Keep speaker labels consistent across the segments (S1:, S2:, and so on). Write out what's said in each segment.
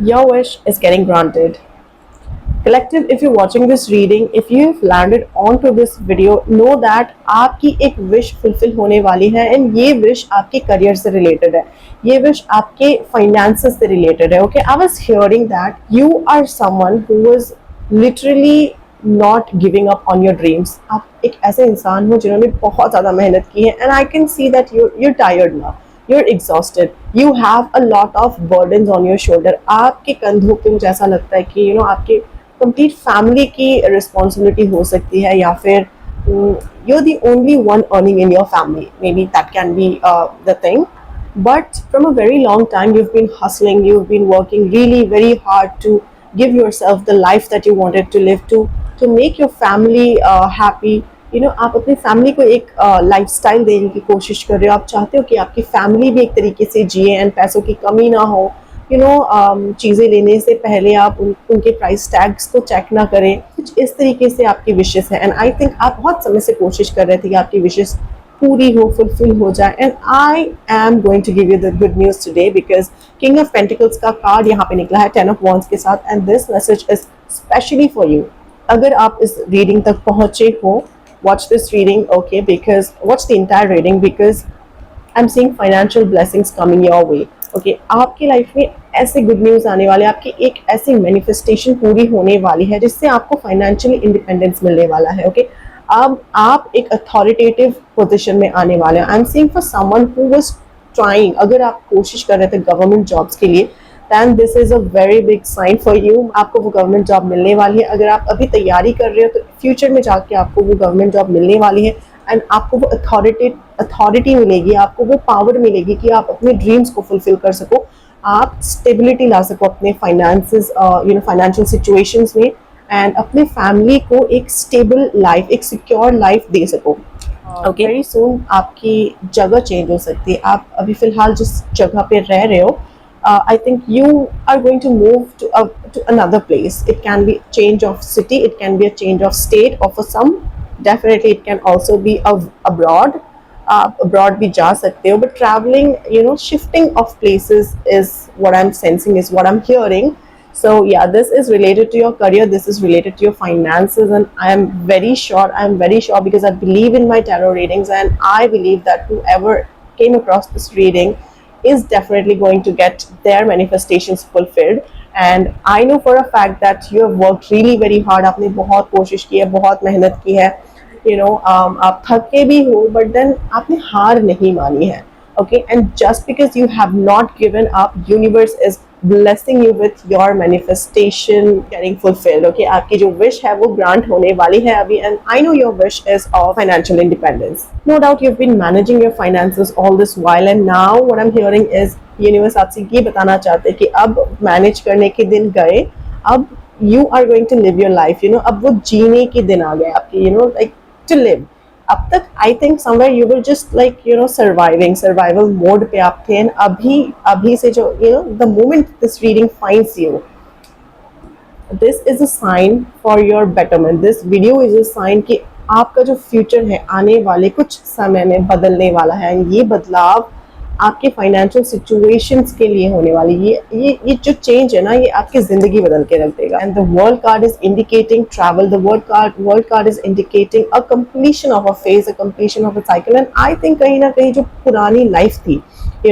S1: Your wish is getting granted. Collective, if you're watching this reading, if you've landed onto this video, know that आपकी एक wish fulfill होने वाली है and ये wish आपके career से related है, ये wish आपके finances से related है. Okay, I was hearing that you are someone who was literally not giving up on your dreams. आप एक ऐसे इंसान हो जिन्होंने बहुत ज़्यादा मेहनत की है and I can see that you're tired now. You're exhausted. You have a lot of burdens on your shoulder. आपके कंधों पे मुझे ऐसा लगता है कि आपके कंप्लीट फैमिली की रिस्पॉन्सिबिलिटी हो सकती है या फिर you're the only one earning in your family. Maybe that can be the thing. But from a very long time, you've been hustling, you've been working really very hard to give yourself the life that you wanted to live, to make your family happy. आप अपनी family को एक lifestyle देने की कोशिश कर रहे हो. आप चाहते हो कि आपकी फैमिली भी एक तरीके से जिए एंड पैसों की कमी ना हो. चीज़ें लेने से पहले आप उनके प्राइस टैग्स को चेक ना करें. कुछ इस तरीके से आपकी विशेस है एंड आई थिंक आप बहुत समय से कोशिश कर रहे थे कि आपकी विशेस पूरी हो, फुलफिल हो जाए. And I am going to give you the good news today because king of pentacles का कार्ड यहाँ पे निकला है 10 ऑफ वॉन्ड्स के साथ and this message is specially for you. अगर आप इस रीडिंग तक पहुँचे हो, watch this reading, okay, because watch the entire reading because I'm seeing financial blessings coming your way. Okay, आपकी लाइफ में ऐसे गुड न्यूज़ आने वाले, आपकी एक ऐसी मैनिफेस्टेशन पूरी होने वाली है जिससे आपको फाइनेंशियली इंडिपेंडेंस मिलने वाला है. ओके, अब आप एक अथॉरिटेटिव पोजीशन में आने वाले हैं. आई am seeing for someone who was trying, अगर आप कोशिश कर रहे थे गवर्नमेंट जॉब्स के लिए, then this is a very big sign for you. आपको वो गवर्नमेंट जॉब मिलने वाली है. अगर आप अभी तैयारी कर रहे हो तो फ्यूचर में जाके आपको वो गवर्नमेंट जॉब मिलने वाली है एंड आपको वो अथॉरिटी मिलेगी, आपको वो पावर मिलेगी कि आप अपने ड्रीम्स को फुलफिल कर सको, आप स्टेबिलिटी ला सको अपने फाइनेंसेस फाइनेंशियल सिचुएशंस में एंड अपने फैमिली को एक स्टेबल लाइफ, एक सिक्योर लाइफ दे सको. ओके, वेरी सून आपकी जगह चेंज हो सकती है. आप अभी फिलहाल जिस जगह पे रह रहे हो, I think you are going to move to another place. It can be change of city, it can be a change of state, or for some, definitely it can also be abroad. Abroad भी जा सकते हो, but traveling, shifting of places is what I'm sensing, is what I'm hearing. So yeah, this is related to your career, this is related to your finances, and I am very sure because I believe in my tarot readings, and I believe that whoever came across this reading is definitely going to get their manifestations fulfilled. And I know for a fact that you have worked really very hard. आपने बहुत कोशिश की है, बहुत मेहनत की है. आप थके भी हो, but then आपने हार नहीं मानी है. Okay, and just because you have not given up, universe is blessing you with your manifestation getting fulfilled. Okay, आपकी जो wish है वो grant होने वाली है अभी, and I know your wish is of financial independence. No doubt you've been managing your finances all this while, and now what I'm hearing is universe आपसे ये बताना चाहते हैं कि अब manage करने के दिन गए, अब you are going to live your life. अब वो जीने के दिन आ गए आपके, like to live. अब तक I think somewhere you will just like survival mode पे आप थे. एंड अभी से जो the moment this reading finds you, this is a sign for your betterment. This video is a sign कि आपका जो फ्यूचर है आने वाले कुछ समय में बदलने वाला है. एंड ये बदलाव आपके फाइनेंशियल सिचुएशंस के लिए होने वाली, ये जो चेंज है ना, ये आपकी जिंदगी बदल के रख देगा. And the world card is indicating travel. The world card is indicating a completion of a phase, a completion of a cycle. And I think कहीं ना कहीं जो पुरानी लाइफ थी,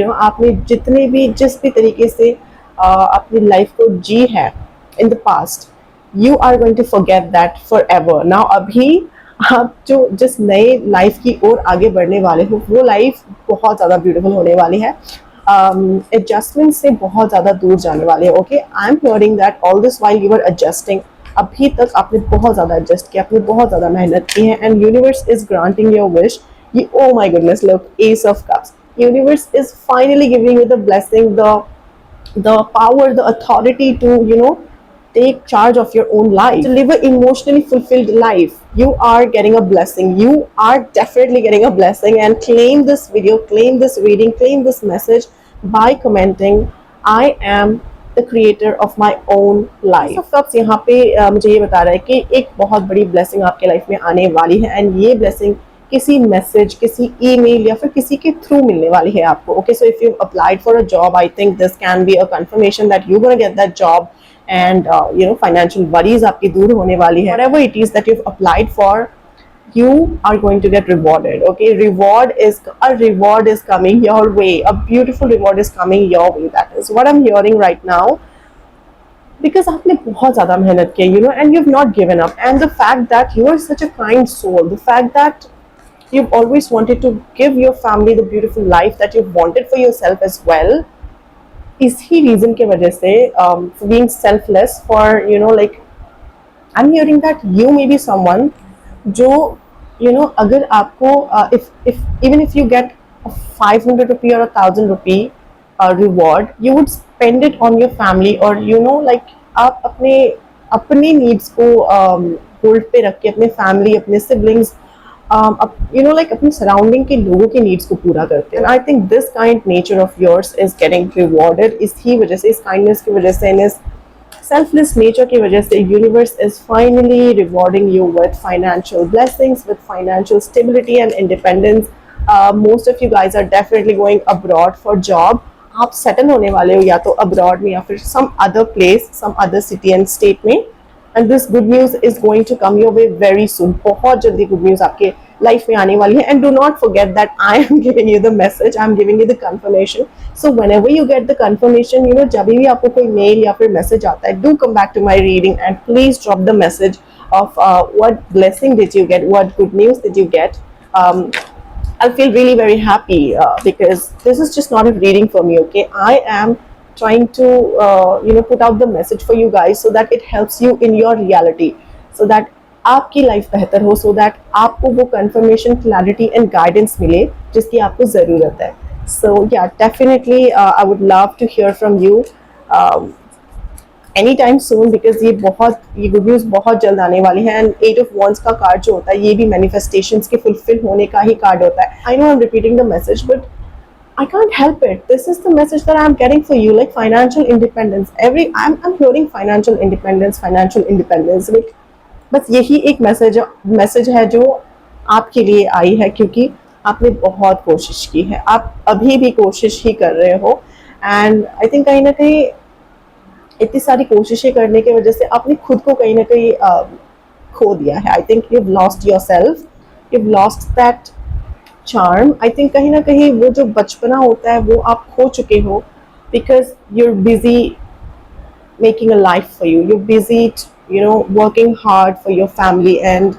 S1: आपने जिस भी तरीके से अपनी लाइफ को जी है in the past, you are going to forget that forever. Now अभी आप जिस नए लाइफ की ओर आगे बढ़ने वाले हो, वो लाइफ बहुत ज़्यादा ब्यूटीफुल होने वाली है. एडजस्टमेंट से बहुत ज़्यादा दूर जाने वाले हो. Okay, I am hearing that all this while you are adjusting. अभी तक आपने बहुत ज़्यादा एडजस्ट किया, आपने बहुत ज़्यादा मेहनत की है and universe is granting your wish. ये oh my goodness, look, ace of cups. Universe is finally giving you the blessing, the power, the authority to take charge of your own life, to live an emotionally fulfilled life. You are getting a blessing. You are definitely getting a blessing. And claim this video, claim this reading, claim this message by commenting, I am the creator of my own life. So cups यहाँ पे मुझे ये बता रहा है कि एक बहुत बड़ी ब्लेसिंग आपके लाइफ में आने वाली है एंड ये ब्लेसिंग किसी मैसेज, किसी ईमेल या फिर किसी के थ्रू मिलने वाली है आपको. Okay, so if you applied for a job, I think this can be a confirmation that you gonna get that job, and financial worries आपकी दूर होने वाली है. Whatever it is that you applied for, you are going to get rewarded. Okay, reward is coming your way. A beautiful reward is coming your way. That is what I'm hearing right now, because आपने बहुत ज़्यादा मेहनत की, and you've not given up. And the fact that you are such a kind soul, the fact that you've always wanted to give your family the beautiful life that you've wanted for yourself as well, इसी reason के वजह से, for being selfless, for like, I'm hearing that you may be someone जो अगर आपको if even if you get a 500 rupee or a 1,000 rupee reward, you would spend it on your family, or like आप अपने needs को hold पे रख के अपने फैमिली, अपने सिबलिंग्स, like अपने सराउंडिंग के लोगों के नीड्स को पूरा करते हैं. I think this kind nature of yours is getting rewarded. इसी वजह से, इस काइंडनेस की वजह से, इस selfless nature की वजह से, universe is finally rewarding you with financial blessings, with financial stability and independence. Most of you guys are definitely going abroad for job. आप settle होने वाले हो या तो abroad में या फिर some other place, some other city and state में. And this good news is going to come your way very soon. बहुत जल्दी good news आपके लाइफ में आने वाली है. And do not forget that I am giving you the message, I am giving you the confirmation. So whenever you get the confirmation, जब भी आपको कोई मेल या फिर मैसेज आता है, do come back to my reading and please drop the message of what blessing did you get, what good news did you get. I'll feel really very happy because this is just not a reading for me. Okay, I am trying to put out the message for you guys so that it helps you in your reality, so that आपकी life बेहतर हो, so that आपको वो confirmation, clarity and guidance मिले जिसकी आपको ज़रूरत है. So yeah, definitely I would love to hear from you anytime soon, because ये good news बहुत जल्द आने वाली है. And 8 of Wands का कार्ड जो होता है, ये भी manifestations के fulfill होने का ही कार्ड होता है. I know I'm repeating the message, but I can't help it. This is the message that I'm getting for you, like financial independence. I'm hearing financial independence. Like, बस यही एक message है जो आपके लिए आई है, क्योंकि आपने बहुत कोशिश की है, आप अभी भी कोशिश ही कर रहे हो. एंड आई थिंक कहीं ना कहीं इतनी सारी कोशिशें करने की वजह से आपने खुद को कहीं ना कहीं खो दिया है. I think you've lost yourself, you've lost that charm. I think कहीं ना कहीं वो जो बचपना होता है वो आप खो चुके हो, because you're busy making a life for you, you're busy working hard for your family, and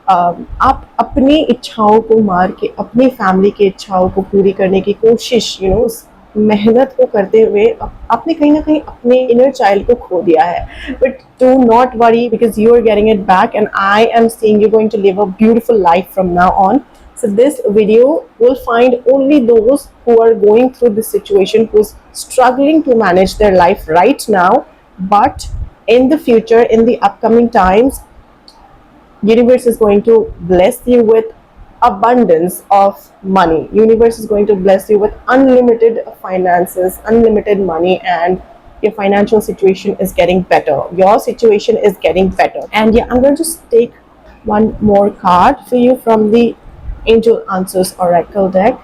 S1: आप अपनी इच्छाओं को मार के अपनी फैमिली की इच्छाओं को पूरी करने की कोशिश, उस मेहनत को करते हुए आपने कहीं ना कहीं अपने इनर चाइल्ड को खो दिया है. But do not worry, because you are getting it back, and I am seeing you going to live a beautiful life from now on. So this video will find only those who are going through this situation, who's struggling to manage their life right now, but in the future, in the upcoming times, universe is going to bless you with abundance of money. Universe is going to bless you with unlimited finances, unlimited money, and your financial situation is getting better. Your situation is getting better. And yeah, I'm going to just take one more card for you from the Angel Answers Oracle deck.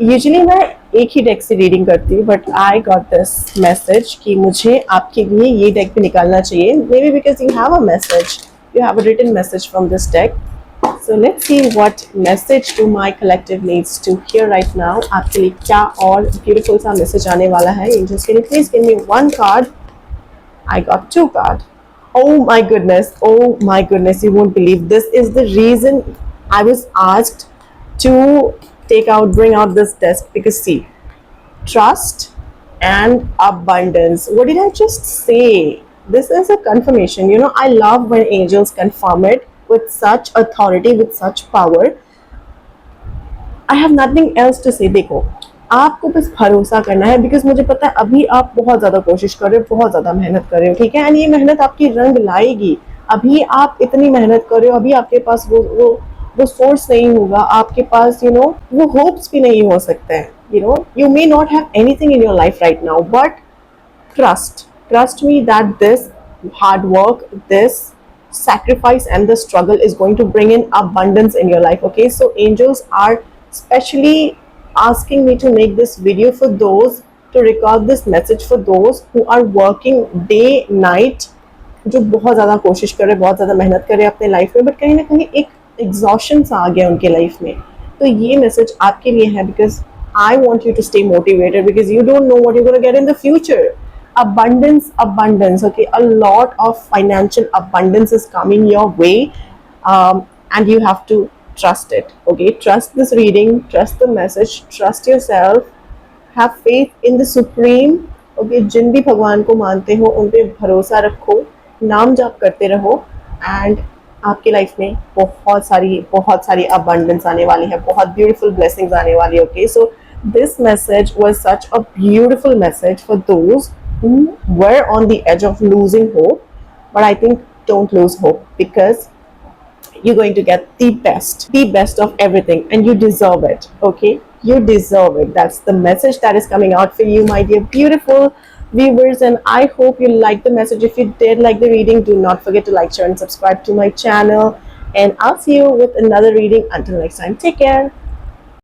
S1: Usually मैं एक ही deck से reading करती हूँ, but I got this message कि मुझे आपके लिए ये डेक भी निकालना चाहिए. Maybe because you have a message, you have a written message from this deck. So let's see what message to my collective needs to hear right now. आपके लिए क्या और ब्यूटीफुल सा मैसेज आने वाला है. Angels, can you please give me one card? I got two card. Oh my goodness, you won't believe. This is the reason I was asked to bring out this desk, because see, trust and abundance. What did I just say? This is a confirmation. I love when angels confirm it with such authority, with such power. I have nothing else to say. देखो, आपको बस भरोसा करना है, because मुझे पता है अभी आप बहुत ज़्यादा कोशिश कर रहे हो, बहुत ज़्यादा मेहनत कर रहे हो, ठीक है. एंड ये मेहनत आपकी रंग लाएगी. अभी आप इतनी मेहनत कर रहे हो, अभी आपके पास वो सोर्स नहीं होगा, आपके पास वो होप्स भी नहीं हो सकते हैं. you may not have anything in your life right now, but trust me that this hard work, this sacrifice and the struggle is going to bring in abundance in your life. Okay, so angels are specially asking me to make this video for those, to record this message for those who are working day night, जो बहुत ज़्यादा कोशिश कर रहे हैं, बहुत ज़्यादा मेहनत कर रहे हैं अपने लाइफ में, बट कहीं ना कहीं एक एग्जॉशन सा आ गया उनके लाइफ में. तो ये मैसेज आपके लिए है, because I want you to stay motivated, because you don't know what you gonna get in the future. Abundance, okay, a lot of financial abundance is coming your way, and you have to trust it. Okay, trust this reading, trust the message, trust yourself, have faith in the supreme. Okay, जिन भी भगवान को मानते हो उन पे भरोसा रखो, नाम जाप करते रहो, एंड आपकी लाइफ में बहुत सारी abundance आने वाली है, बहुत beautiful blessings आने वाली है. Okay, so this message was such a beautiful message for those who were on the edge of losing hope, but I think don't lose hope, because you're going to get the best of everything, and you deserve it. Okay, you deserve it. That's the message that is coming out for you, my dear beautiful viewers, and I hope you like the message. If you did like the reading, do not forget to like, share and subscribe to my channel, and I'll see you with another reading. Until next time, take care.